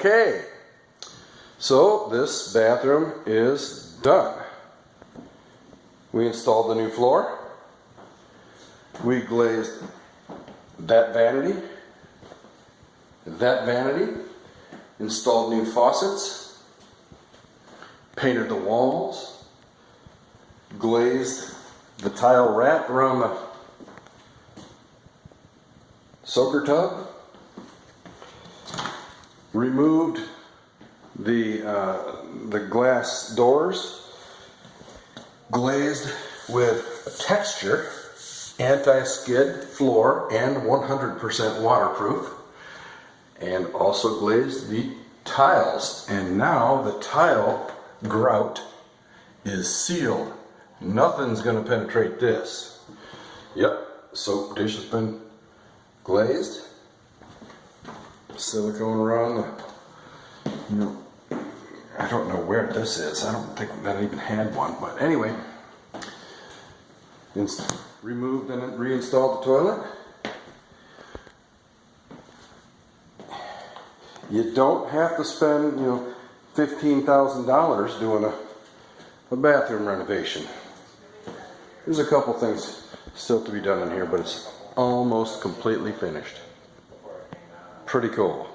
Okay, so this bathroom is done. We installed the new floor. We glazed that vanity, installed new faucets, painted the walls, glazed the tile wrap around the soaker tub, removed the glass doors, glazed with texture, anti-skid floor, and 100% waterproof, and also glazed the tiles. And now the tile grout is sealed. Nothing's going to penetrate this. Yep, soap dish has been glazed. Silicone around the, I don't know where this is. I don't think that even had one, but anyway, removed and reinstalled the toilet. You don't have to spend, $15,000 doing a bathroom renovation. There's a couple things still to be done in here, but it's almost completely finished. Pretty cool.